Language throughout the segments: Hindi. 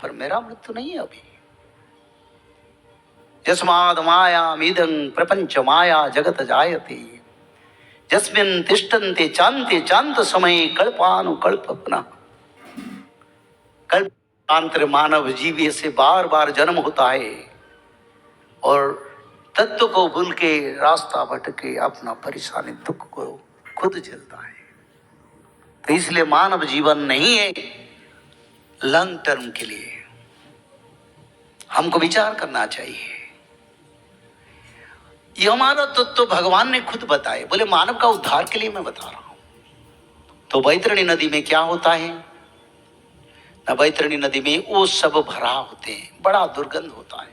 पर मेरा मृत्यु नहीं है अभी। यस्माद मायामिदं प्रपंच माया जगत जायते यस्मिन् तिष्ठन्ते चान्ते चान्त समये कल्पानुकल्प पुनः। कल्पांतर मानव जीव से बार बार जन्म होता है और तत्व को भूल के रास्ता भटके अपना परेशानी दुख को खुद झेलता है। तो इसलिए मानव जीवन नहीं है लॉन्ग टर्म के लिए, हमको विचार करना चाहिए। ये हमारा तो भगवान ने खुद बताए, बोले मानव का उद्धार के लिए मैं बता रहा हूं। तो बैतरणी नदी में क्या होता है ना, बैतरणी नदी में वो सब भरा होते हैं, बड़ा दुर्गंध होता है।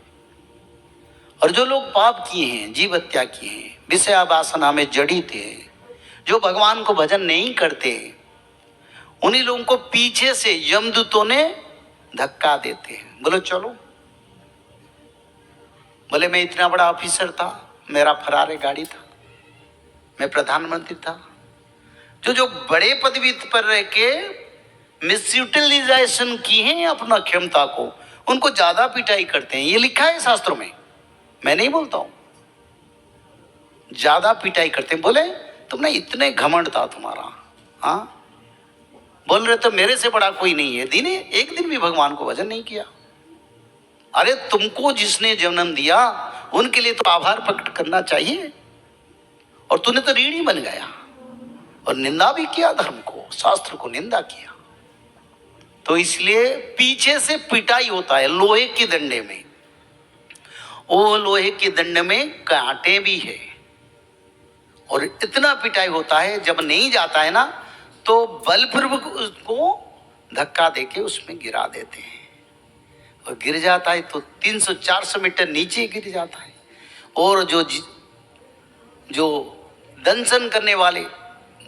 और जो लोग पाप किए हैं, जीव हत्या किए हैं, विषया वासना में जड़ित हैं, जो भगवान को भजन नहीं करते, उन्हीं लोगों को पीछे से यमदूतों ने धक्का देते हैं। बोलो चलो। बोले मैं इतना बड़ा ऑफिसर था, मेरा फरारी गाड़ी था, मैं प्रधानमंत्री था। जो बड़े पदवी पर रह के मिसयूटिलाइजेशन की है अपना क्षमता को, उनको ज्यादा पिटाई करते हैं। ये लिखा है शास्त्रों में, मैं नहीं बोलता हूं। ज्यादा पिटाई करते हैं। बोले तुमने इतने घमंड था तुम्हारा, हाँ बोल रहे तो मेरे से बड़ा कोई नहीं है, एक दिन भी भगवान को भजन नहीं किया। अरे तुमको जिसने जन्म दिया उनके लिए तो आभार प्रकट करना चाहिए, और तूने तो ऋणी बन गया और निंदा भी किया, धर्म को, शास्त्र को निंदा किया। तो इसलिए पीछे से पिटाई होता है लोहे के डंडे में। वो लोहे के दंड में कांटे भी है, और इतना पिटाई होता है, जब नहीं जाता है ना तो बलपूर्वक उसको धक्का देके उसमें गिरा देते हैं, और गिर जाता है तो 300-400 मीटर नीचे गिर जाता है। और जो दंशन करने वाले,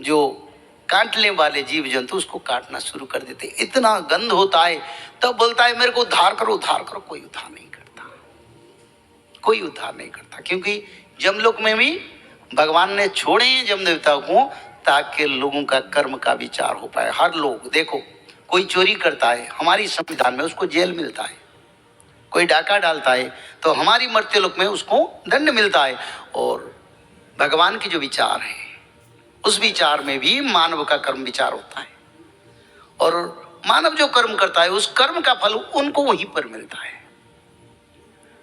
जो काटने वाले जीव जंतु उसको काटना शुरू कर देते। इतना गंध होता है, तब बोलता है मेरे को उद्धार करो, उद्धार करो। कोई उद्धार नहीं करता, कोई उद्धार नहीं करता, क्योंकि जमलोक में भी भगवान ने छोड़े हैं जम देवता को, ताकि लोगों का कर्म का विचार हो पाए। हर लोग देखो, कोई चोरी करता है हमारी संविधान में उसको जेल मिलता है, कोई डाका डालता है तो हमारी मर्त्यलोक में उसको दंड मिलता है। और भगवान के जो विचार है उस विचार में भी मानव का कर्म विचार होता है, और मानव जो कर्म करता है उस कर्म का फल उनको वहीं पर मिलता है।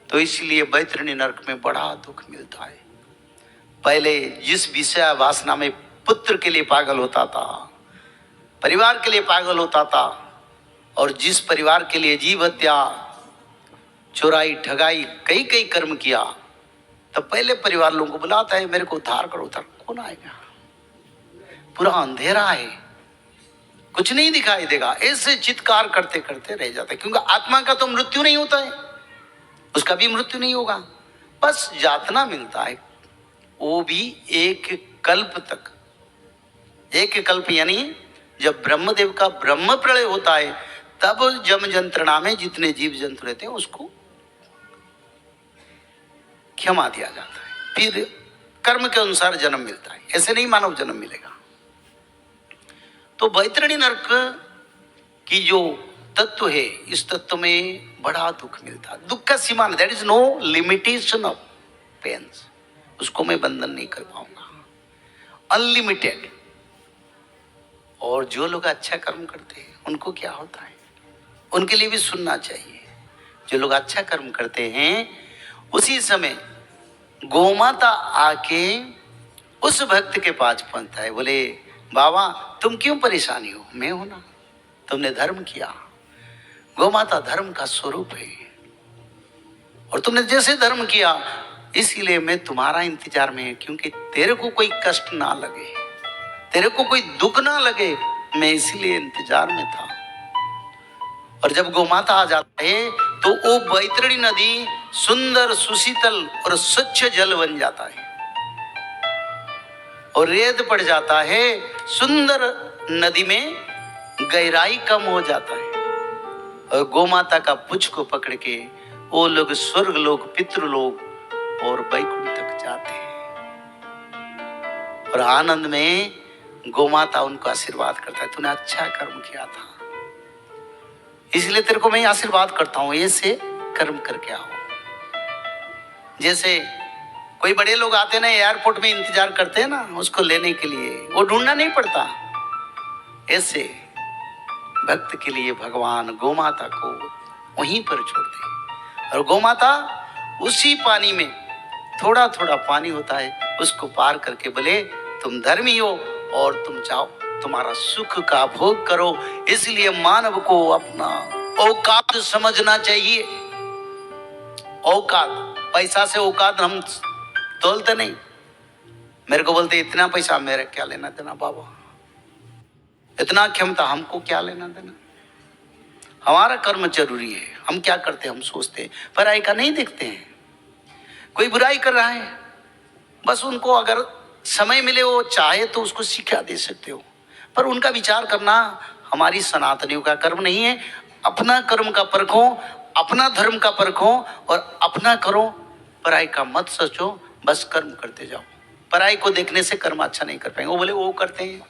तो इसलिए बैतरणी नरक में बड़ा दुख मिलता है। पहले जिस विषय वासना में पुत्र के लिए पागल होता था, परिवार के लिए पागल होता था, और जिस परिवार के लिए जीव हत्या, चोराई, ठगाई, कई कई कर्म किया, तब पहले परिवार लोगों को बुलाता है मेरे को उद्धार करो। उद्धार कौन आएगा? पूरा अंधेरा है, कुछ नहीं दिखाई देगा। ऐसे चित्कार करते करते रह जाता है, क्योंकि आत्मा का तो मृत्यु नहीं होता है, उसका भी मृत्यु नहीं होगा, बस यातना मिलता है, वो भी एक कल्प तक। एक कल्प यानी जब ब्रह्मदेव का ब्रह्म प्रलय होता है, तब जम जंत्रणा में जितने जीव जंतु रहते हैं उसको क्षमा दिया जाता है, फिर कर्म के अनुसार जन्म मिलता है। ऐसे नहीं मानव जन्म मिलेगा। तो बैतरणी नरक की जो तत्व है, इस तत्व में बड़ा दुख मिलता है। दुख का सीमा, that is no limitation of pains, उसको मैं बंधन नहीं कर पाऊंगा, अनलिमिटेड। और जो लोग अच्छा कर्म करते हैं उनको क्या होता है, उनके लिए भी सुनना चाहिए। जो लोग अच्छा कर्म करते हैं, उसी समय गोमाता आके उस भक्त के पास पहुंचता है, बोले बाबा तुम क्यों परेशानी हो, मैं हूं ना, तुमने धर्म किया। गोमाता धर्म का स्वरूप है, और तुमने जैसे धर्म किया इसलिए मैं तुम्हारा इंतजार में, क्योंकि तेरे को कोई कष्ट ना लगे, तेरे को कोई दुख ना लगे, मैं इसलिए इंतजार में था। और जब गोमाता आ जाता है तो वो बैतरणी नदी सुंदर, सुशीतल और स्वच्छ जल बन जाता है, और रेत पड़ जाता है, सुंदर नदी में गहराई कम हो जाता है, और गोमाता का पुच्छ को पकड़ के वो लोग स्वर्ग लोग, पितृलोक और वैकुंठ तक जाते हैं। और आनंद में गोमाता उनको आशीर्वाद करता है, तूने अच्छा कर्म किया था, इसलिए तेरे को मैं आशीर्वाद करता हूं, ऐसे कर्म करके आओ। जैसे कोई बड़े लोग आते ना, एयरपोर्ट में इंतजार करते हैं ना उसको लेने के लिए, वो ढूंढना नहीं पड़ता। ऐसे भक्त के लिए भगवान गोमाता को वहीं पर छोड़ दे, और गोमाता उसी पानी में थोड़ा थोड़ा पानी होता है, उसको पार करके बोले तुम धर्मी हो और तुम जाओ, तुम्हारा सुख का भोग करो। इसलिए मानव को अपना औकात समझना चाहिए। औकात, पैसा से औकात हम तोलते नहीं। मेरे को बोलते इतना पैसा मेरे क्या लेना देना बाबा, इतना क्षमता हमको क्या लेना देना। हमारा कर्म जरूरी है, हम क्या करते हैं हम सोचते हैं, पराई का नहीं देखते हैं। कोई बुराई कर रहा है, बस उनको अगर समय मिले, वो चाहे तो उसको शिक्षा दे सकते हो, पर उनका विचार करना हमारी सनातनियों का कर्म नहीं है। अपना कर्म का परखो, अपना धर्म का परखो और अपना करो, पराई का मत सोचो, बस कर्म करते जाओ। पराई को देखने से कर्म अच्छा नहीं कर पाएंगे। वो बोले वो करते हैं,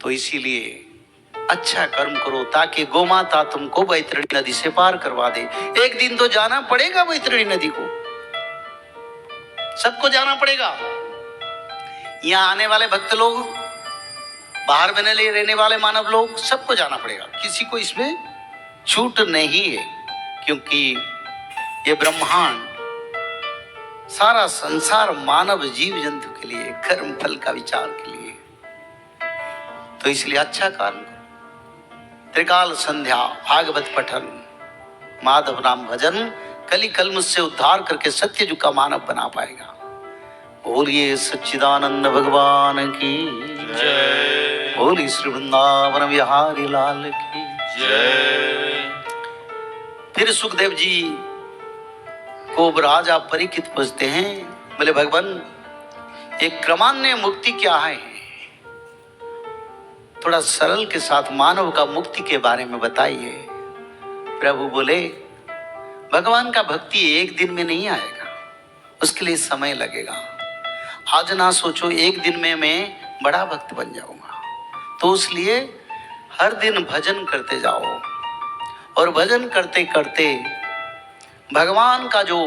तो इसीलिए अच्छा कर्म करो ताकि गोमाता तुमको बैतरणी नदी से पार करवा दे। एक दिन तो जाना पड़ेगा बैतरणी नदी को, सबको जाना पड़ेगा। यहाँ आने वाले भक्त लोग, बाहर बने रहने वाले मानव लोग, सबको जाना पड़ेगा, किसी को इसमें छूट नहीं है। क्योंकि ये ब्रह्मांड, सारा संसार मानव जीव जंतु के लिए, कर्म फल का विचार के लिए, तो इसलिए अच्छा कर्म करो। त्रिकाल संध्या, भागवत पठन, माधव नाम भजन, कली कलम से उद्धार करके सत्य युग का मानव बना पाएगा। बोलिए सच्चिदानंद भगवान की जय, बोलिए श्री वृंदावन बिहारी लाल की जय। फिर सुखदेव जी को राजा परीक्षित पूछते हैं, बोले भगवान एक क्रमान्वय मुक्ति क्या है, थोड़ा सरल के साथ मानव का मुक्ति के बारे में बताइए। प्रभु बोले भगवान का भक्ति एक दिन में नहीं आएगा, उसके लिए समय लगेगा। आज ना सोचो एक दिन में मैं बड़ा भक्त बन जाऊंगा, तो इसलिए हर दिन भजन करते जाओ, और भजन करते करते भगवान का जो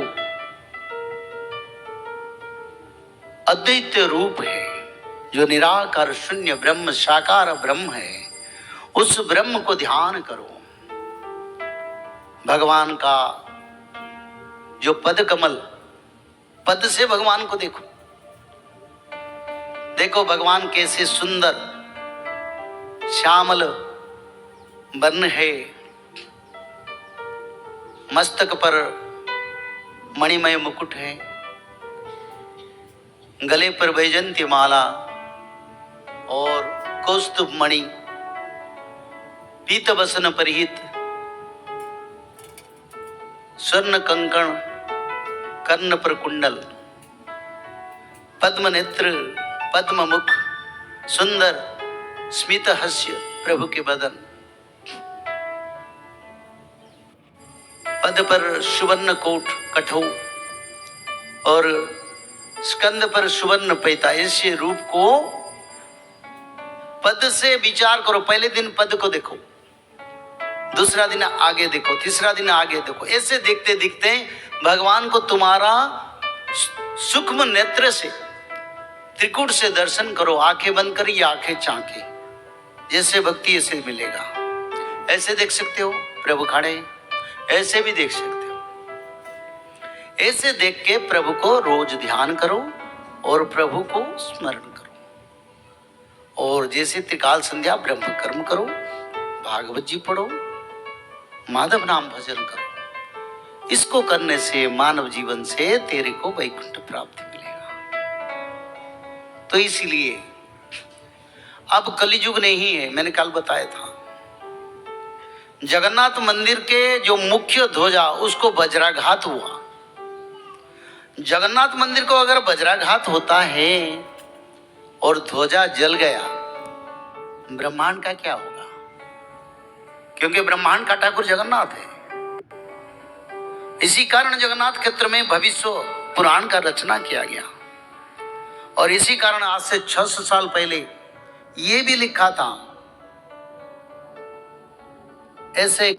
अद्वैत रूप है, जो निराकार शून्य ब्रह्म साकार ब्रह्म है, उस ब्रह्म को ध्यान करो। भगवान का जो पद कमल, पद से भगवान को देखो, देखो भगवान कैसे सुंदर श्यामल वर्ण है, मस्तक पर मणिमय मुकुट है, गले पर वैजंती माला और कौस्तुभ मणि, पीत वसन परिहित, स्वर्ण कंकण, कर्ण पर कुंडल, पद्म नेत्र, पद्म मुख, सुंदर स्मित हास्य प्रभु के बदन, पद पर सुवर्ण कोट कठौ और स्कंद पर सुवर्ण पैता। ऐसे रूप को पद से विचार करो। पहले दिन पद को देखो, दूसरा दिन आगे देखो, तीसरा दिन आगे देखो। ऐसे देखते देखते भगवान को तुम्हारा सूक्ष्म नेत्र से, त्रिकुट से दर्शन करो। आंखें बंद कर या आंखें चाके, जैसे भक्ति ऐसे मिलेगा। ऐसे देख सकते हो प्रभु खड़े, ऐसे भी देख सकते हो। ऐसे देख के प्रभु को रोज ध्यान करो और प्रभु को स्मरण करो। और जैसे त्रिकाल संध्या ब्रह्म कर्म करो, भागवत जी पढ़ो, माधव नाम भजन करो। इसको करने से मानव जीवन से तेरे को वैकुंठ प्राप्ति मिलेगा। तो इसीलिए अब कलियुग नहीं है। मैंने कल बताया था, जगन्नाथ मंदिर के जो मुख्य ध्वजा उसको वज्राघात हुआ। जगन्नाथ मंदिर को अगर वज्राघात होता है और ध्वजा जल गया, ब्रह्मांड का क्या होगा? क्योंकि ब्रह्मांड का ठाकुर जगन्नाथ है। इसी कारण जगन्नाथ क्षेत्र में भविष्य पुराण का रचना किया गया। और इसी कारण आज से 600 साल पहले ये भी लिखा था ऐसे